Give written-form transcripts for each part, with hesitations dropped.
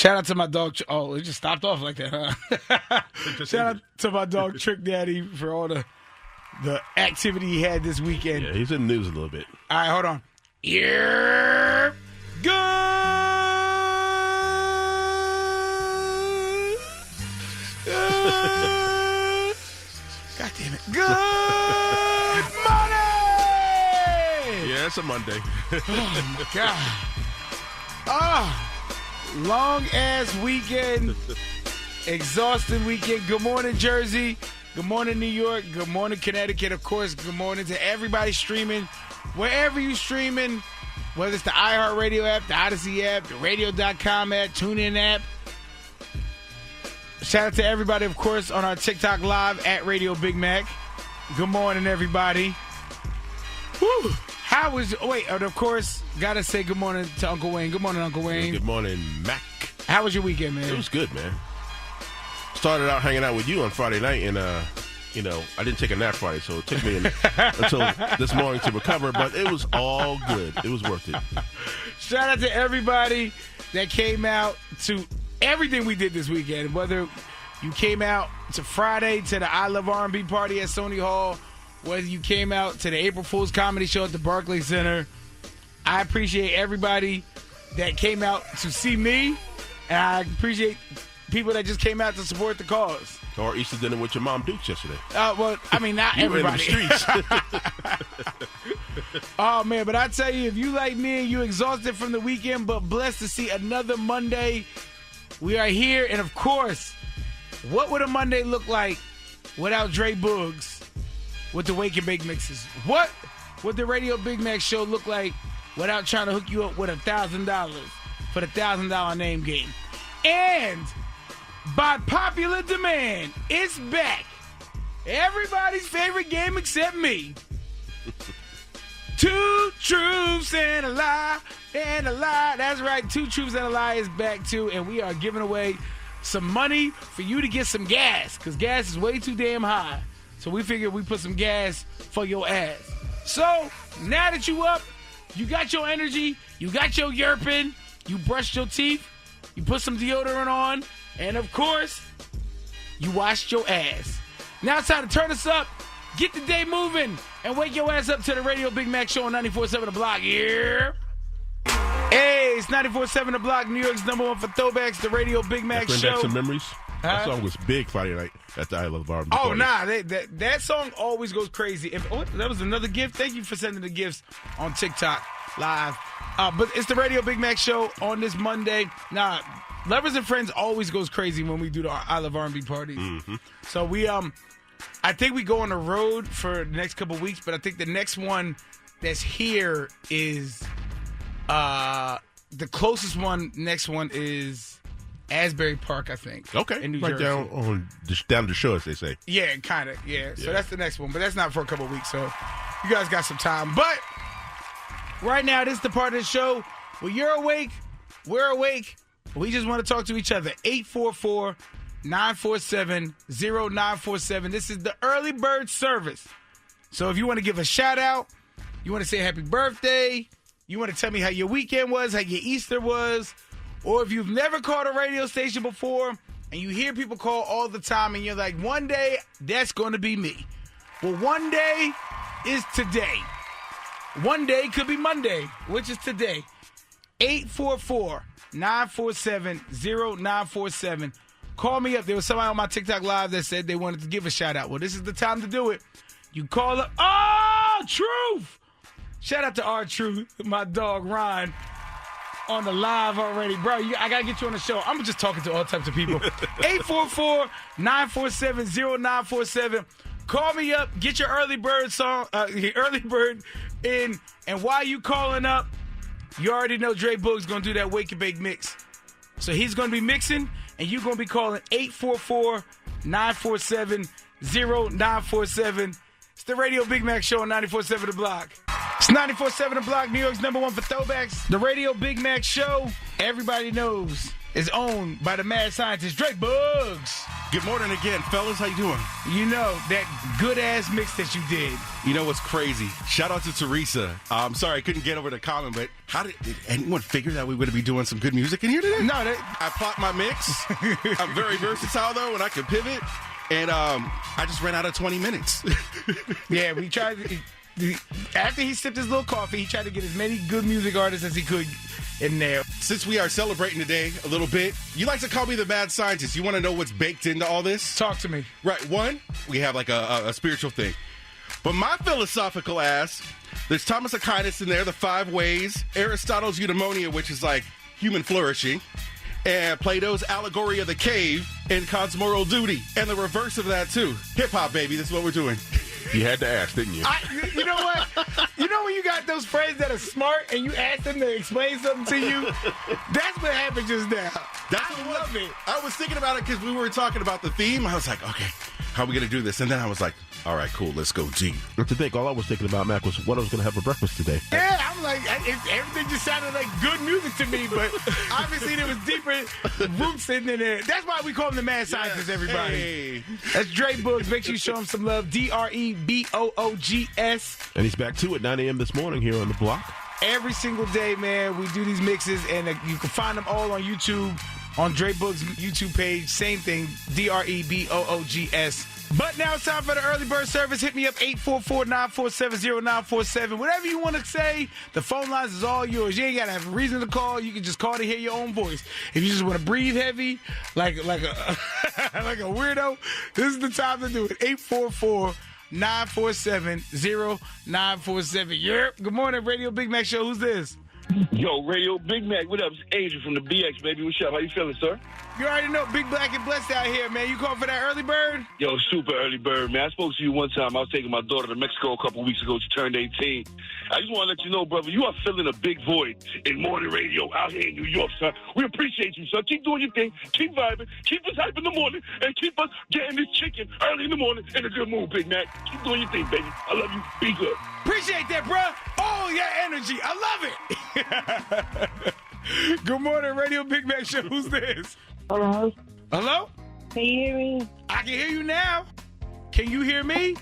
Shout out to my dog. Oh, it just stopped off like that, huh? Shout out to my dog Trick Daddy for all the activity he had this weekend. Yeah, he's in the news a little bit. All right, hold on. You're good. God damn it. Good morning. Yeah, it's a Monday. Oh, my God. Long-ass weekend. Exhausting weekend. Good morning, Jersey. Good morning, New York. Good morning, Connecticut. Of course, good morning to everybody streaming. Wherever you streaming, whether it's the iHeartRadio app, the Odyssey app, the radio.com app, TuneIn app. Shout out to everybody, of course, on our TikTok live at Radio Big Mac. Good morning, everybody. Woo! How was, and of course, gotta say good morning to Uncle Wayne. Good morning, Uncle Wayne. Good morning, Mack. How was your weekend, man? It was good, man. Started out hanging out with you on Friday night, and I didn't take a nap Friday, so it took me until this morning to recover, but it was all good. It was worth it. Shout out to everybody that came out to everything we did this weekend, whether you came out to Friday to the I Love R&B party at Sony Hall, whether you came out to the April Fool's Comedy Show at the Barclays Center. I appreciate everybody that came out to see me, and I appreciate people that just came out to support the cause. Or Easter dinner with your mom Dukes yesterday. Well, I mean, not you everybody. Were in the streets. Oh, man, but I tell you, if you like me and you exhausted from the weekend, but blessed to see another Monday, we are here. And, of course, what would a Monday look like without Dre Boogs with the Wake and Bake mixes? What would the Radio Big Mac show look like without trying to hook you up with $1,000 for the $1,000 name game? And by popular demand, it's back. Everybody's favorite game except me. Two truths and a lie, and a lie. That's right, Two Truths and a Lie is back too, and we are giving away some money for you to get some gas, because gas is way too damn high. So we figured we put some gas for your ass. So now that you up, you got your energy, you got your yerping, you brushed your teeth, you put some deodorant on, and of course, you washed your ass. Now it's time to turn us up, get the day moving, and wake your ass up to the Radio Big Mac Show on 94.7 The Block. Yeah. Hey, it's 94.7 The Block, New York's number one for throwbacks, the Radio Big Mac Bring Show. back some memories. That song was big Friday night at the I Love R&B party. Nah, that song always goes crazy. That was another gift. Thank you for sending the gifts on TikTok live. But it's the Radio Big Mac Show on this Monday. Lovers and Friends always goes crazy when we do the I Love R&B parties. Mm-hmm. So we I think we go on the road for the next couple weeks, but I think the next one that's here is the closest one. Next one is Asbury Park, I think. Okay, in New right Jersey. down the shore, as they say. Yeah, kind of. Yeah. So that's the next one, but that's not for a couple weeks. So you guys got some time. But right now, this is the part of the show where you're awake, we're awake. We just want to talk to each other. 844-947-0947. This is the early bird service. So if you want to give a shout out, you want to say happy birthday, you want to tell me how your weekend was, how your Easter was, or if you've never called a radio station before and you hear people call all the time and you're like, one day, that's going to be me. Well, one day is today. One day could be Monday, which is today. 844-947-0947. Call me up. There was somebody on my TikTok Live that said they wanted to give a shout out. Well, this is the time to do it. You call up. Oh, Truth! Shout out to R-Truth, my dog Ron, on the live already. Bro, I got to get you on the show. I'm just talking to all types of people. 844-947-0947. Call me up. Get your early bird song, your early bird in. And while you calling up, you already know Dre Boogs going to do that Wake and Bake mix. So he's going to be mixing, and you're going to be calling 844-947-0947. It's the Radio Big Mac Show on 94.7 The Block. It's 94.7 The Block, New York's #1 for throwbacks. The Radio Big Mac Show, everybody knows, is owned by the mad scientist Dre Boogs. Good morning again, fellas. How you doing? You know, that good-ass mix that you did. You know what's crazy? Shout out to Teresa. I'm sorry I couldn't get over the comment, but did anyone figure that we would be doing some good music in here today? No, I plot my mix. I'm very versatile, though, and I can pivot. And I just ran out of 20 minutes. Yeah, we tried to... After he sipped his little coffee, he tried to get as many good music artists as he could in there. Since we are celebrating today a little bit, you like to call me the mad scientist. You want to know what's baked into all this? Talk to me. Right. One, we have like a spiritual thing. But my philosophical ass, there's Thomas Aquinas in there, the 5 ways, Aristotle's eudaimonia, which is like human flourishing, and Plato's allegory of the cave, and Kant's moral duty. And the reverse of that, too. Hip-hop, baby. This is what we're doing. You had to ask, didn't you? You know what? You know when you got those friends that are smart and you ask them to explain something to you? That's what happened just now. I love it. I was thinking about it because we were talking about the theme. I was like, okay, how are we going to do this? And then I was like, all right, cool, let's go deep. To think, all I was thinking about, Mac, was what I was going to have for breakfast today. Yeah, I'm like, everything just sounded like good music to me, but obviously there was deeper roots in there. That's why we call him the mad scientist, everybody. Hey. That's Dre Boogs. Make sure you show him some love. DREBOOGS. And he's back to it 9 a.m. this morning here on the block. Every single day, man, we do these mixes, and you can find them all on YouTube, on Dre Boogs' YouTube page. Same thing, DREBOOGS. But now it's time for the early bird service. Hit me up, 844-947-0947. Whatever you want to say, the phone lines is all yours. You ain't got to have a reason to call. You can just call to hear your own voice. If you just want to breathe heavy, like a like a weirdo, this is the time to do it. 844-947-0947. Yep. Good morning, Radio Big Mac Show. Who's this? Yo, Radio Big Mac, what up? It's Adrian from the BX, baby. What's up? How you feeling, sir? You already know, big black and blessed out here, man. You called for that early bird? Yo, super early bird, man. I spoke to you one time. I was taking my daughter to Mexico a couple weeks ago. She turned 18. I just want to let you know, brother, you are filling a big void in morning radio out here in New York, son. We appreciate you, son. Keep doing your thing. Keep vibing. Keep us hype in the morning. And keep us getting this chicken early in the morning in a good mood, Big Mac. Keep doing your thing, baby. I love you. Be good. Appreciate that, bruh. Oh, your energy. I love it. Good morning, Radio Big Mac Show. Who's this? Hello? Hello? Can you hear me? I can hear you now. Can you hear me?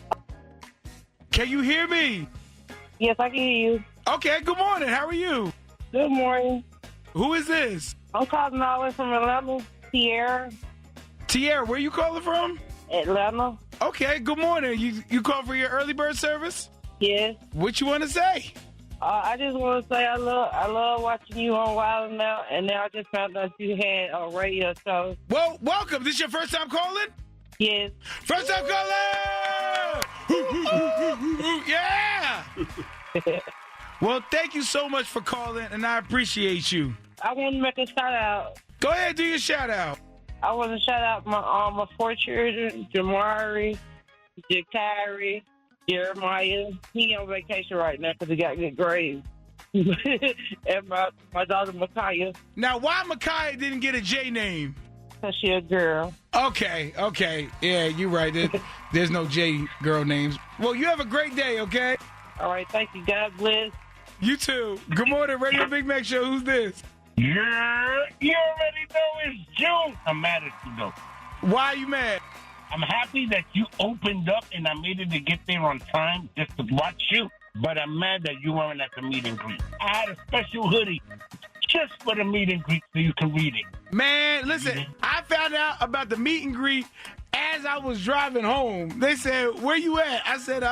Can you hear me? Yes, I can hear you. Okay, good morning. How are you? Good morning. Who is this? I'm calling all the way from Atlanta. Tierra, where you calling from? Atlanta. Okay, good morning. You called for your early bird service? Yes. What you want to say? I just want to say I love watching you on Wild Now, and now I just found out you had a radio show. Well, welcome. This your first time calling? Yes. First time calling! Yeah! Well, thank you so much for calling, and I appreciate you. I want to make a shout out. Go ahead, do your shout out. I want to shout out my 4 children, Jamari, Jakari, Jeremiah. He on vacation right now because he got good grades. And my daughter, Micaiah. Now, why Micaiah didn't get a J name? Because she a girl. Okay. Yeah, you're right. There's no J girl names. Well, you have a great day, okay? All right, thank you. God bless. You too. Good morning, Radio Big Mac Show. Who's this? Yeah, you already know it's June. I'm mad at you, though. Why are you mad? I'm happy that you opened up and I made it to get there on time just to watch you. But I'm mad that you weren't at the meet and greet. I had a special hoodie just for the meet and greet so you can read it. Man, listen, I found out about the meet and greet as I was driving home. They said, where you at? I said,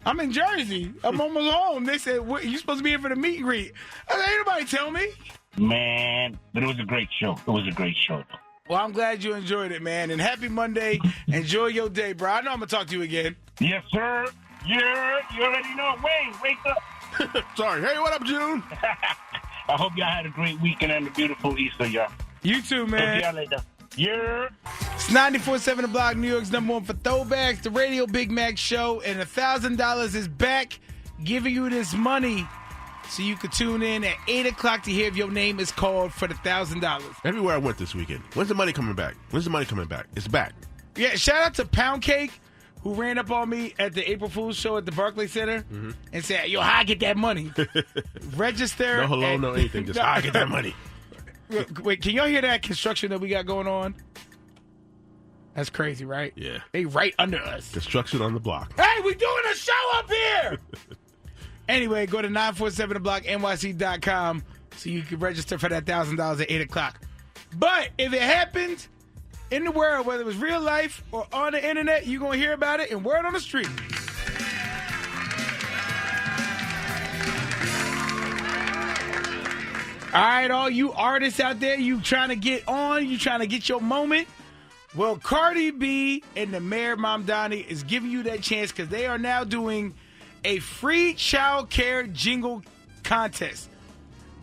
I'm in Jersey. I'm almost home. They said, you supposed to be here for the meet and greet. I said, ain't nobody tell me. Man, but it was a great show. It was a great show. Well, I'm glad you enjoyed it, man. And happy Monday. Enjoy your day, bro. I know I'm going to talk to you again. Yes, sir. Yeah, you already know. Wayne, wake up. Sorry. Hey, what up, June? I hope y'all had a great weekend and a beautiful Easter, y'all. You too, man. See y'all later. Yeah. It's 94.7 The Block, New York's #1 for throwbacks, the Radio Big Mac Show, and $1,000 is back, giving you this money so you could tune in at 8 o'clock to hear if your name is called for the $1,000. Everywhere I went this weekend. When's the money coming back? It's back. Yeah, shout out to Pound Cake who ran up on me at the April Fool's show at the Barclays Center and said, yo, how I get that money? Register. No hello, no anything. Just how I get that money. Wait, can y'all hear that construction that we got going on? That's crazy, right? Yeah. They right under us. Construction on the block. Hey, we doing a show up here! Anyway, go to 947theblocknyc.com so you can register for that $1,000 at 8 o'clock. But if it happens in the world, whether it was real life or on the internet, you're going to hear about it in Word on the Street. All right, all you artists out there, you trying to get on, you trying to get your moment. Well, Cardi B and the Mayor Mamdani is giving you that chance because they are now doing a free child care jingle contest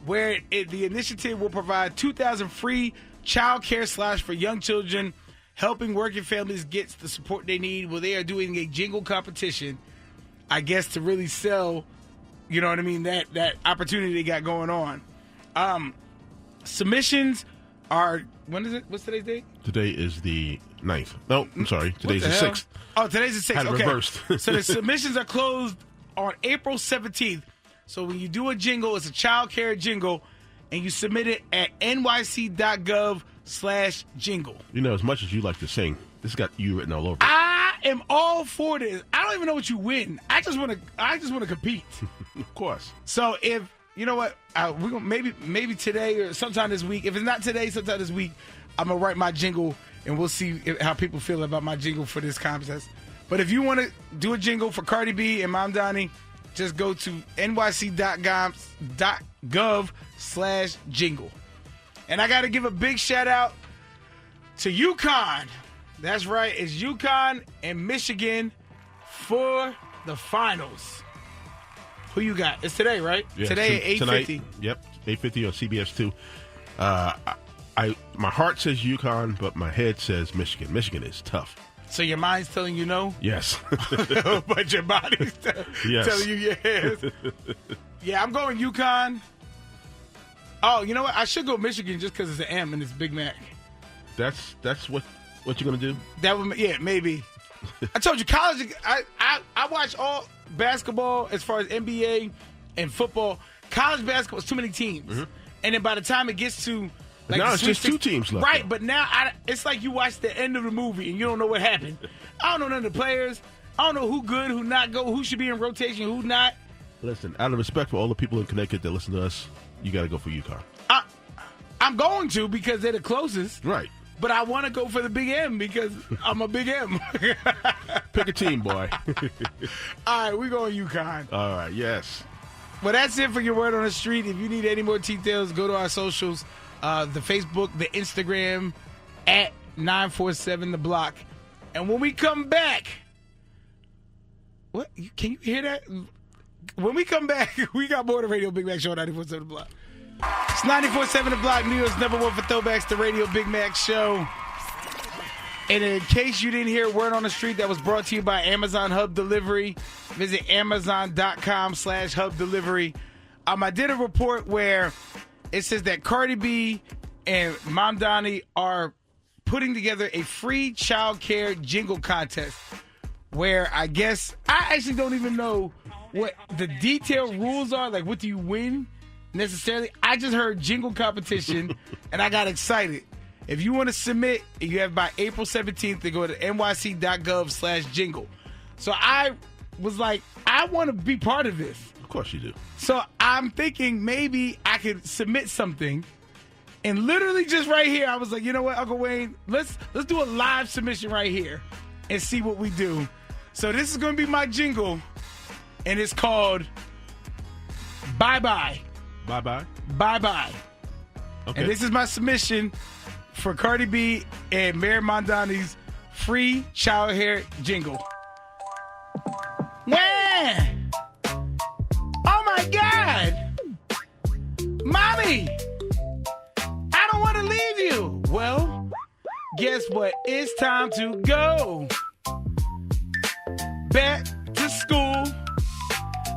where the initiative will provide 2,000 free child care slots for young children, helping working families get the support they need. Well, they are doing a jingle competition, I guess, to really sell, you know what I mean, that opportunity they got going on. Submissions are, when is it? What's today's date? Today is the 9th. No, I'm sorry. Today's the 6th. Oh, today's the 6th. Had it okay. reversed. So the submissions are closed on April 17th. So when you do a jingle, it's a child care jingle, and you submit it at nyc.gov/jingle. You know, as much as you like to sing, this got you written all over it. I am all for this. I don't even know what you win. I just want to compete. Of course. So if you know what, we're gonna maybe today or sometime this week. If it's not today, sometime this week, I'm gonna write my jingle, and we'll see how people feel about my jingle for this contest. But if you want to do a jingle for Cardi B and Mamdani, just go to nyc.gov/jingle. And I got to give a big shout out to UConn. That's right, it's UConn and Michigan for the finals. Who you got? It's today, right? Yeah, today at 8:50. Tonight, yep, 8:50 on CBS 2. My heart says UConn, but my head says Michigan. Michigan is tough. So your mind's telling you no? Yes. But your body's telling you yes. Yeah, I'm going UConn. Oh, you know what? I should go Michigan just because it's an M and it's Big Mac. That's what you're gonna do? That would, yeah, maybe. I told you, college. I watch all basketball as far as NBA and football. College basketball is too many teams, and then by the time it gets to like now it's just 2 teams left. Right, but now it's like you watch the end of the movie and you don't know what happened. I don't know none of the players. I don't know who good, who not go, who should be in rotation, who not. Listen, out of respect for all the people in Connecticut that listen to us, you got to go for UConn. I'm going to because they're the closest. Right. But I want to go for the Big M because I'm a Big M. Pick a team, boy. All right, we're going UConn. All right, yes. Well, that's it for your Word on the Street. If you need any more details, go to our socials, the Facebook, the Instagram, at 947theblock. And when we come back, what? Can you hear that? When we come back, we got more of the Radio Big Mac Show on 947 The Block. It's 94.7 The Block, New York's #1 for throwbacks, the Radio Big Mac Show. And in case you didn't hear Word on the Street, that was brought to you by Amazon Hub Delivery. Visit Amazon.com/Hub Delivery. I did a report where it says that Cardi B and Mamdani are putting together a free child care jingle contest where I guess I actually don't even know what the detailed rules are. Like, what do you win? Necessarily, I just heard jingle competition and I got excited. If you want to submit, you have by April 17th to go to nyc.gov/jingle. So I was like, I want to be part of this. Of course you do. So I'm thinking maybe I could submit something, and literally just right here, I was like, you know what, Uncle Wayne, let's do a live submission right here and see what we do. So this is going to be my jingle, and it's called Bye Bye. Bye-bye? Bye-bye. Okay. And this is my submission for Cardi B and Mayor Mamdani's free child hair jingle. Wah! Oh my God! Mommy! I don't want to leave you! Well, guess what? It's time to go back to school.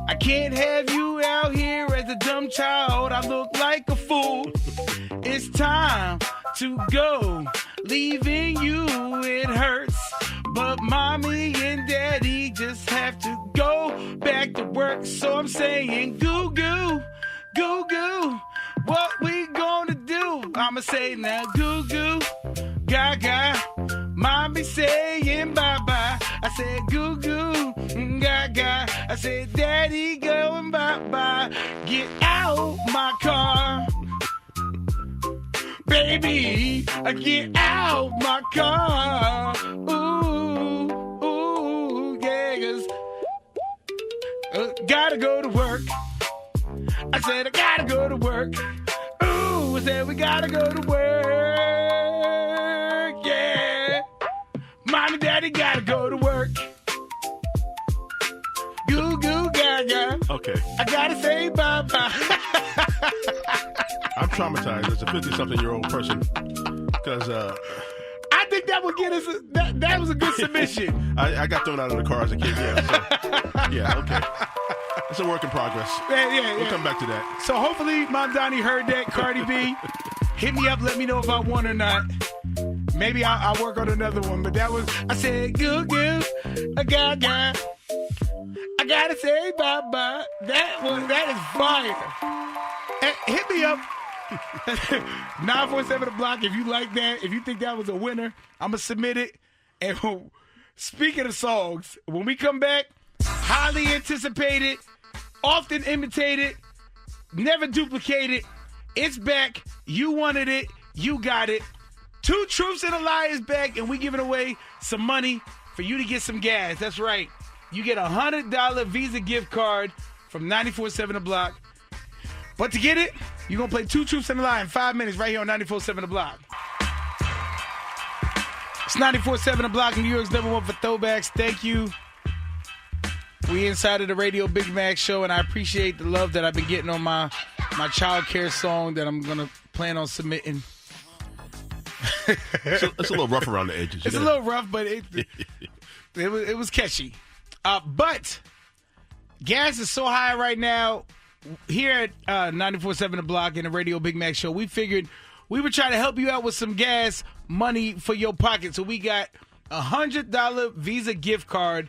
I can't have you out here as a dumb child. I look like a fool. It's time to go. Leaving you, it hurts. But mommy and daddy just have to go back to work. So I'm saying goo goo, goo goo. What we gonna do? I'ma say now goo goo, gaga. Mommy saying bye bye. I said goo goo, gaga. I said daddy going bye bye. Get out my car. Baby, get out my car. Ooh, ooh, yeah, 'cause gotta go to work. I said I gotta go to work. Ooh, I said we gotta go to work. Yeah, mom and daddy gotta go to work. Goo goo gaga. Okay. I gotta say bye bye. I'm traumatized as a 50-something-year-old person because I think that would get us. That was a good submission. I got thrown out of the car as a kid. Yeah. So, yeah. Okay. It's a work in progress. Yeah. We'll come back to that. So hopefully, Mom Donnie heard that. Cardi B, hit me up. Let me know if I won or not. Maybe I'll work on another one. But that was. I said goo goo, a gaga. I gotta say bye bye. That is fire. Hey, hit me up. 947 the block. If you like that, if you think that was a winner, I'm gonna submit it. And speaking of songs, when we come back, highly anticipated, often imitated, never duplicated. It's back. You wanted it. You got it. Two Truths and a Lie is back, and we giving away some money for you to get some gas. That's right. You get a $100 Visa gift card from 947 the block. But to get it, you're going to play Two Truths and a Lie in 5 minutes right here on 947 the block. It's 947 the block, New York's #1 for Throwbacks. Thank you. We inside of the Radio Big Mac show, and I appreciate the love that I've been getting on my childcare song that I'm going to plan on submitting. It's a little rough around the edges. It's a little rough, but it was catchy. But gas is so high right now. Here at 94.7 The Block and the Radio Big Mac Show, we figured we would try to help you out with some gas money for your pocket. So we got a $100 Visa gift card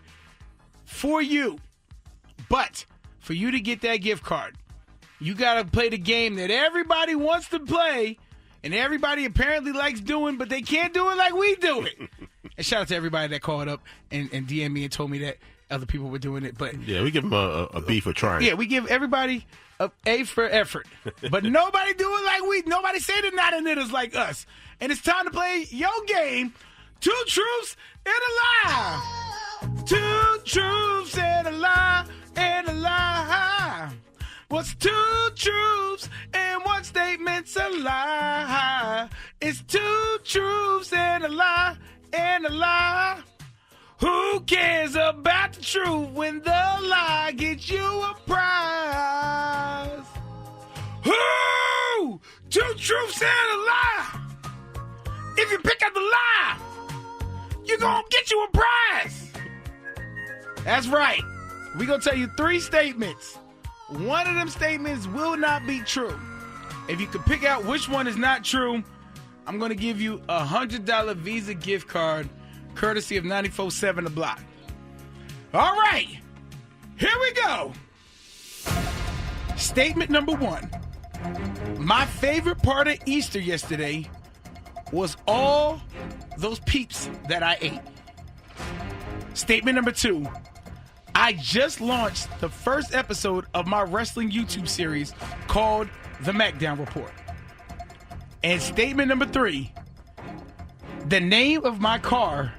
for you. But for you to get that gift card, you got to play the game that everybody wants to play and everybody apparently likes doing, but they can't do it like we do it. And shout out to everybody that called up and DM'd me and told me that other people were doing it. But yeah, we give them a B for trying. Yeah, we give everybody a A for effort. But nobody do it like we. Nobody say the not in it like us. And it's time to play your game, Two Truths and a Lie. Two truths and a lie and a lie. What's two truths and one statement's a lie? It's two truths and a lie and a lie. Who cares about the truth when the lie gets you a prize? Who? Two truths and a lie. If you pick up the lie, you're going to get you a prize. That's right. We're going to tell you 3 statements. One of them statements will not be true. If you can pick out which one is not true, I'm going to give you a $100 Visa gift card courtesy of 94.7 The Block. All right. Here we go. Statement number 1. My favorite part of Easter yesterday was all those peeps that I ate. Statement number 2. I just launched the first episode of my wrestling YouTube series called The Mackdown Report. And statement number 3. The name of my car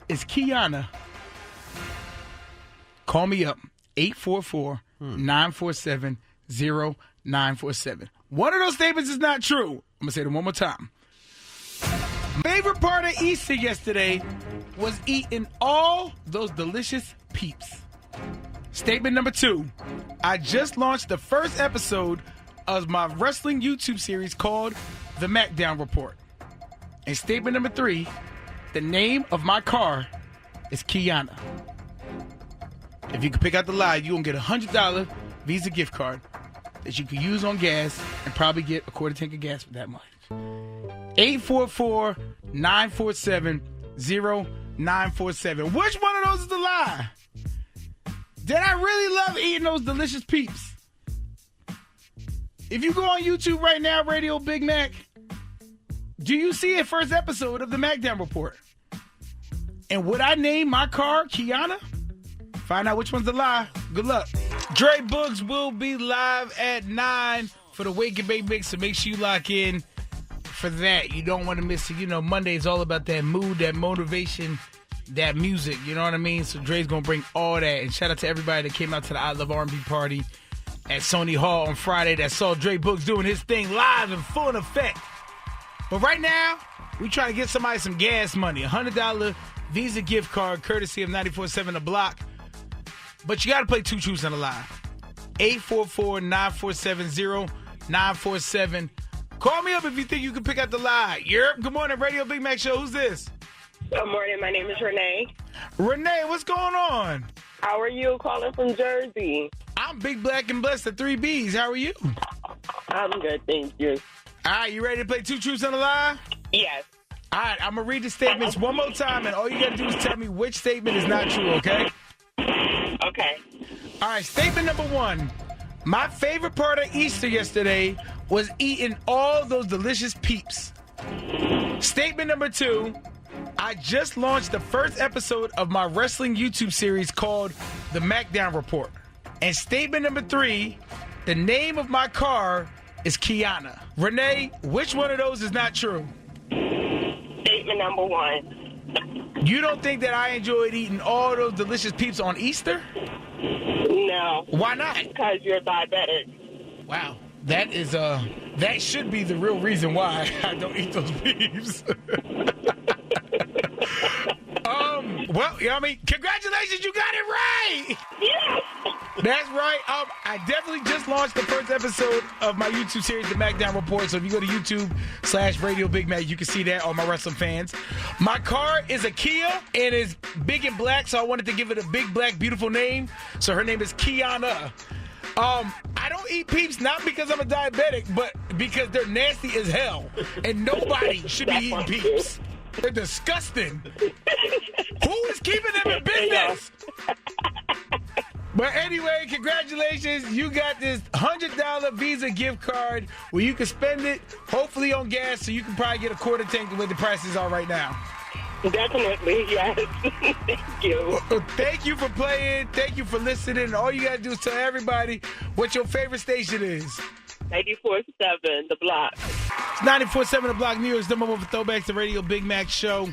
is Kiana. Call me up, 844-947-0947. One of those statements is not true. I'm going to say them one more time. Favorite part of Easter yesterday was eating all those delicious peeps. Statement number 2. I just launched the first episode of my wrestling YouTube series called The Mackdown Report. And statement number 3. The name of my car is Kiana. If you can pick out the lie, you're going to get a $100 Visa gift card that you can use on gas and probably get a quarter tank of gas for that much. 844-947-0947. 947. Which one of those is the lie? Did I really love eating those delicious peeps? If you go on YouTube right now, Radio Big Mac, do you see a first episode of the Mackdown Report? And would I name my car Kiana? Find out which one's the lie. Good luck. Dre Boogs will be live at 9 for the Wake and Bake Mix, so make sure you lock in for that. You don't want to miss it. You know, Monday is all about that mood, that motivation, that music. You know what I mean? So Dre's going to bring all that. And shout out to everybody that came out to the I Love R&B party at Sony Hall on Friday that saw Dre Boogs doing his thing live in full effect. But right now, we trying to get somebody some gas money. $100 Visa gift card courtesy of 94.7 The Block. But you got to play Two Truths and a Lie. 844-947-0947. Call me up if you think you can pick out the lie. Yerp, good morning, Radio Big Mac Show. Who's this? Good morning. My name is Renee. Renee, what's going on? How are you? Calling from Jersey. I'm Big Black and Blessed at 3 Bs. How are you? I'm good, thank you. All right, you ready to play Two Truths and a Lie? Yes. All right, I'm going to read the statements one more time, and all you got to do is tell me which statement is not true, okay? Okay. All right, statement number 1. My favorite part of Easter yesterday was eating all those delicious peeps. Statement number 2. I just launched the first episode of my wrestling YouTube series called The Mackdown Report. And statement number 3. The name of my car is Kiana. Renee, which one of those is not true? Statement number 1. You don't think that I enjoyed eating all those delicious peeps on Easter? No. Why not? Because you're diabetic. Wow. That is that should be the real reason why I don't eat those peeps. Well, you know what I mean? Congratulations, you got it right. Yes. That's right. I definitely just launched the first episode of my YouTube series, The Mackdown Report. So if you go to YouTube/Radio Big Mac, you can see that, all my wrestling fans. My car is a Kia and is big and black, so I wanted to give it a big, black, beautiful name. So her name is Kiana. I don't eat peeps not because I'm a diabetic, but because they're nasty as hell. And nobody should be eating peeps. They're disgusting. Who is keeping them in business? But anyway, congratulations. You got this $100 Visa gift card where you can spend it, hopefully on gas, so you can probably get a quarter tank the way the prices are right now. Definitely, yes. Thank you. Thank you for playing. Thank you for listening. All you got to do is tell everybody what your favorite station is. 94.7 The Block. It's 94.7 The Block, New York's number 1 for Throwbacks, the Radio Big Mac Show.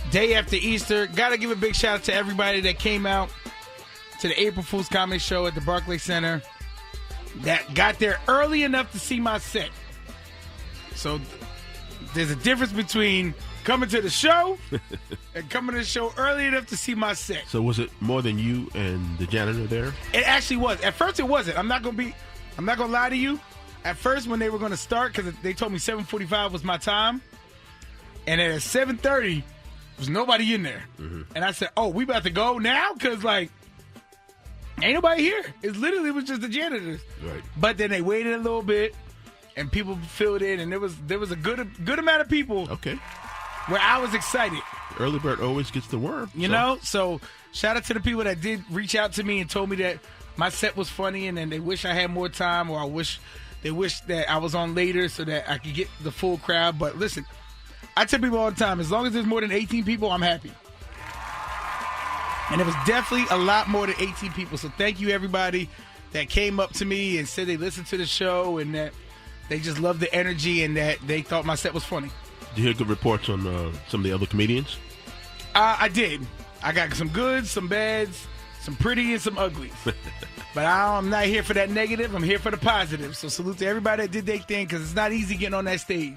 Day after Easter. Got to give a big shout out to everybody that came out to the April Fool's Comedy Show at the Barclays Center that got there early enough to see my set. So there's a difference between coming to the show and coming to the show early enough to see my set. So was it more than you and the janitor there? It actually was. At first it wasn't. I'm not gonna lie to you. At first when they were gonna start, because they told me 7:45 was my time, and at 7:30 there was nobody in there. Mm-hmm. And I said, "Oh, we about to go now?" Because like ain't nobody here. It literally was just the janitors. Right. But then they waited a little bit, and people filled in, and there was a good amount of people. Okay. Where I was excited. Early bird always gets the worm. You know? So shout out to the people that did reach out to me and told me that my set was funny and then they wish I had more time, or they wish that I was on later so that I could get the full crowd. But listen, I tell people all the time, as long as there's more than 18 people, I'm happy. And it was definitely a lot more than 18 people. So thank you, everybody that came up to me and said they listened to the show and that they just loved the energy and that they thought my set was funny. Did you hear good reports on some of the other comedians? I did. I got some goods, some bads, some pretty, and some uglies. But I'm not here for that negative. I'm here for the positive. So salute to everybody that did their thing, because it's not easy getting on that stage.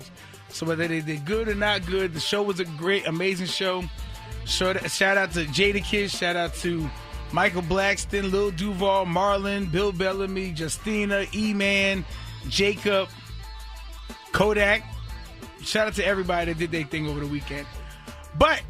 So whether they did good or not good, the show was a great, amazing show. Shout out to Jada Kiss. Shout out to Michael Blackston, Lil Duval, Marlon, Bill Bellamy, Justina, E-Man, Jacob, Kodak. Shout out to everybody that did their thing over the weekend. But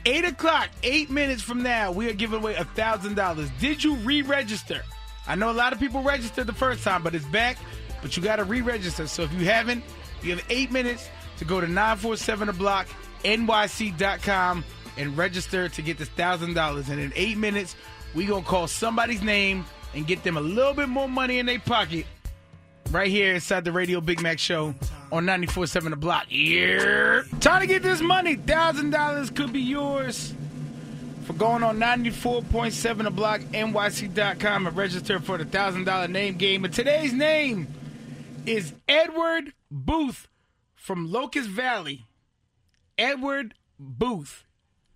8 o'clock, 8 minutes from now, we are giving away $1,000. Did you re-register? I know a lot of people registered the first time, but it's back. But you got to re-register. So if you haven't, you have 8 minutes to go to 947theblock, NYC.com. and register to get this $1,000. And in 8 minutes, we going to call somebody's name and get them a little bit more money in their pocket right here inside the Radio Big Mac Show on 94.7 The Block. Yeah. Time to get this money. $1,000 could be yours for going on 94.7 The Block, NYC.com, and register for the $1,000 name game. And today's name is Edward Booth from Locust Valley. Edward Booth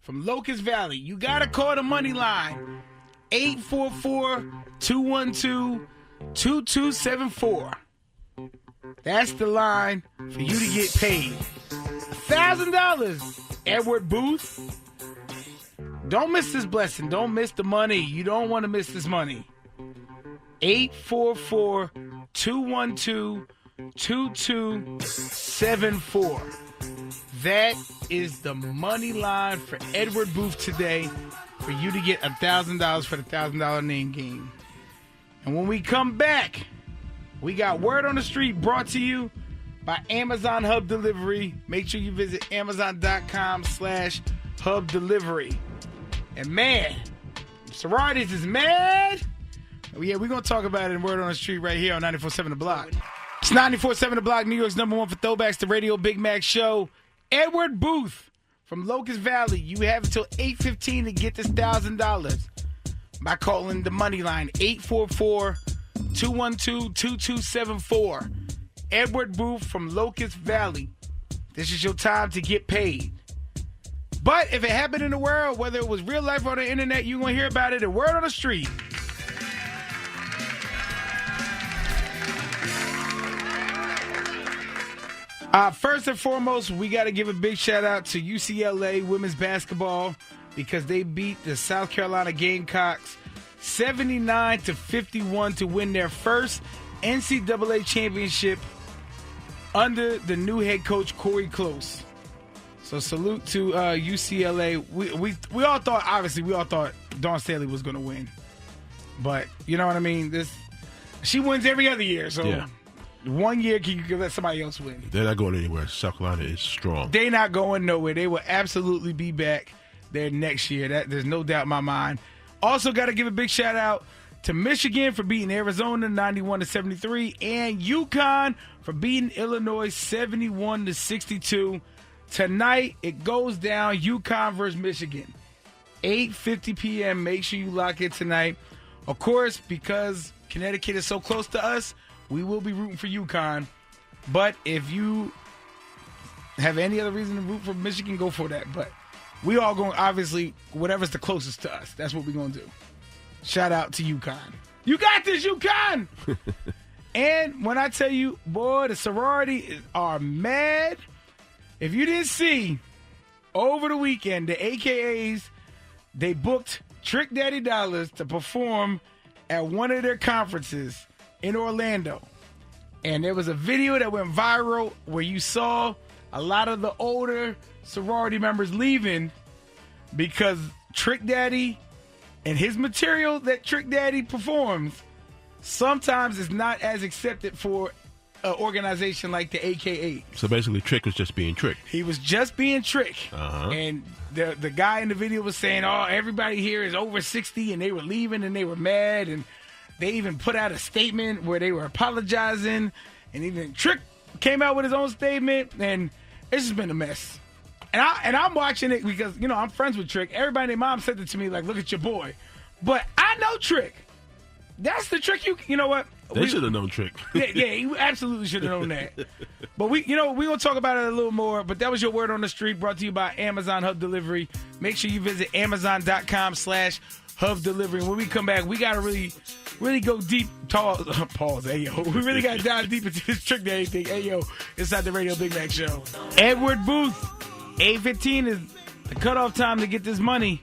from Locust Valley. You got to call the money line. 844-212-2274. That's the line for you to get paid. $1,000. Edward Booth. Don't miss this blessing. Don't miss the money. You don't want to miss this money. 844-212-2274. That is the money line for Edward Booth today for you to get $1,000 for the $1,000 name game. And when we come back, we got Word on the Street brought to you by Amazon Hub Delivery. Make sure you visit Amazon.com/Hub Delivery. And man, sororities is mad. Oh, yeah, we're going to talk about it in Word on the Street right here on 94.7 The Block. It's 94.7 The Block, New York's #1 for Throwbacks, the Radio Big Mac Show. Edward Booth from Locust Valley. You have until 8:15 to get this $1,000 by calling the money line, 844-212-2274. Edward Booth from Locust Valley. This is your time to get paid. But if it happened in the world, whether it was real life or the internet, you're going to hear about it in Word on the Street. First and foremost, we got to give a big shout out to UCLA women's basketball because they beat the South Carolina Gamecocks 79-51 to win their first NCAA Championship under the new head coach, Corey Close. So salute to UCLA. We all thought Dawn Staley was going to win. But you know what I mean? She wins every other year. So yeah. 1 year you can let somebody else win. They're not going anywhere. South Carolina is strong. They're not going nowhere. They will absolutely be back there next year. There's no doubt in my mind. Also got to give a big shout out to Michigan for beating Arizona 91-73 and UConn for beating Illinois 71-62. Tonight, it goes down UConn versus Michigan. 8:50 p.m. Make sure you lock it tonight. Of course, because Connecticut is so close to us, we will be rooting for UConn. But if you have any other reason to root for Michigan, go for that. But we all going, obviously, whatever's the closest to us. That's what we're going to do. Shout out to UConn. You got this, UConn! And when I tell you, boy, the sorority are mad. If you didn't see, over the weekend, the AKAs, they booked Trick Daddy Dollars to perform at one of their conferences in Orlando. And there was a video that went viral where you saw a lot of the older sorority members leaving because Trick Daddy and his material that Trick Daddy performs sometimes is not as accepted for an organization like the AKA. So basically, Trick was just being Trick. He was just being Trick. Uh-huh. And the guy in the video was saying, oh, everybody here is over 60, and they were leaving, and they were mad, and they even put out a statement where they were apologizing, and even Trick came out with his own statement, and it's just been a mess. And I'm watching it because, you know, I'm friends with Trick. Everybody and their mom said it to me, like, look at your boy. But I know Trick. That's the Trick you know what? They should have known Trick. Yeah, he absolutely should have known that. But we're going to talk about it a little more. But that was your Word on the Street, brought to you by Amazon Hub Delivery. Make sure you visit Amazon.com/Hub Delivery. When we come back, we got to really go deep. Pause, ayo. We really got to dive deep into this Trick Daddy thing. Ayo, inside the Radio Big Mac Show. Edward Booth, 8:15 is the cutoff time to get this money.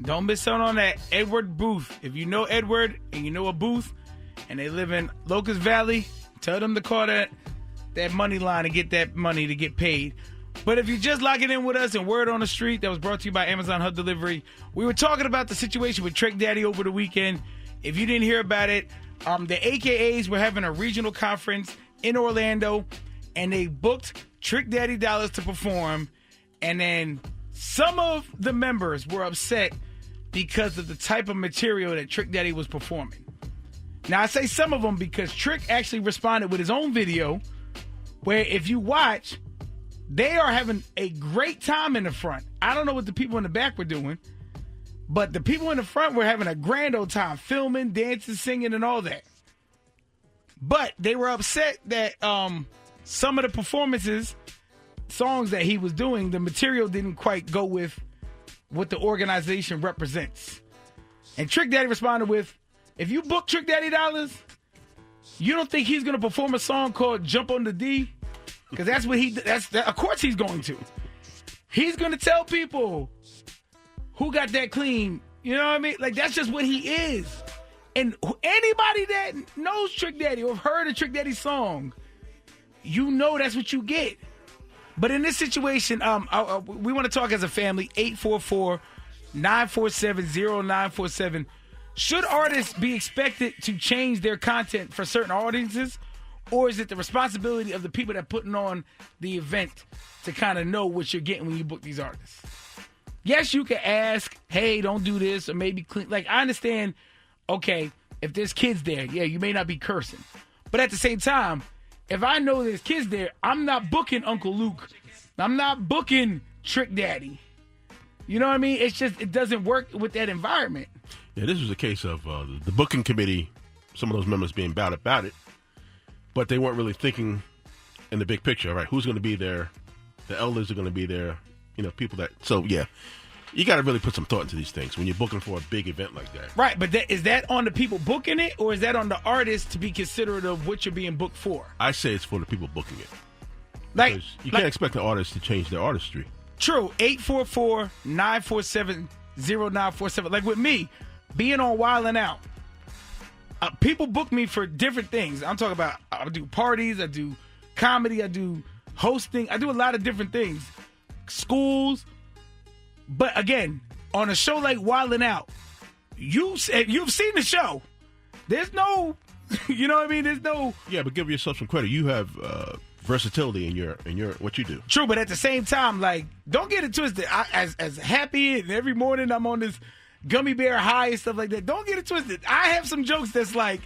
Don't miss out on that. Edward Booth. If you know Edward and you know a Booth and they live in Locust Valley, tell them to call that money line and get that money to get paid. But if you're just locking in with us and Word on the Street, that was brought to you by Amazon Hub Delivery. We were talking about the situation with Trick Daddy over the weekend. If you didn't hear about it, the AKAs were having a regional conference in Orlando, and they booked Trick Daddy Dollars to perform, and then some of the members were upset because of the type of material that Trick Daddy was performing. Now, I say some of them because Trick actually responded with his own video where if you watch, they are having a great time in the front. I don't know what the people in the back were doing, but the people in the front were having a grand old time, filming, dancing, singing, and all that. But they were upset that some of the performances, songs that he was doing, the material didn't quite go with what the organization represents. And Trick Daddy responded with, if you book Trick Daddy dollars, you don't think he's going to perform a song called Jump on the D? Because that's what of course he's going to. He's going to tell people who got that clean. You know what I mean? Like, that's just what he is. And anybody that knows Trick Daddy or heard a Trick Daddy song, you know that's what you get. But in this situation, we want to talk as a family. 844-947-0947. Should artists be expected to change their content for certain audiences? Or is it the responsibility of the people that are putting on the event to kind of know what you're getting when you book these artists? Yes, you can ask, hey, don't do this, or maybe clean. Like, I understand, okay, if there's kids there, yeah, you may not be cursing. But at the same time, if I know there's kids there, I'm not booking Uncle Luke. I'm not booking Trick Daddy. You know what I mean? It's just, it doesn't work with that environment. Yeah, this was a case of the booking committee, some of those members being bad about it, but they weren't really thinking in the big picture. All right, who's going to be there? The elders are going to be there. You know, people that. So yeah, you got to really put some thought into these things when you're booking for a big event like that. Right, but is that on the people booking it, or is that on the artist to be considerate of what you're being booked for? I say it's for the people booking it. Like, because you can't expect the artist to change their artistry. True. 844-947-0947. Like with me, being on Wildin' Out, people book me for different things. I'm talking about, I do parties, I do comedy, I do hosting, I do a lot of different things. Schools. But again, on a show like Wildin' Out, you've seen the show. There's no, you know what I mean? There's no. Yeah, but give yourself some credit. You have versatility in your what you do. True, but at the same time, like, don't get it twisted. As happy and every morning I'm on this gummy bear high and stuff like that. Don't get it twisted. I have some jokes that's like,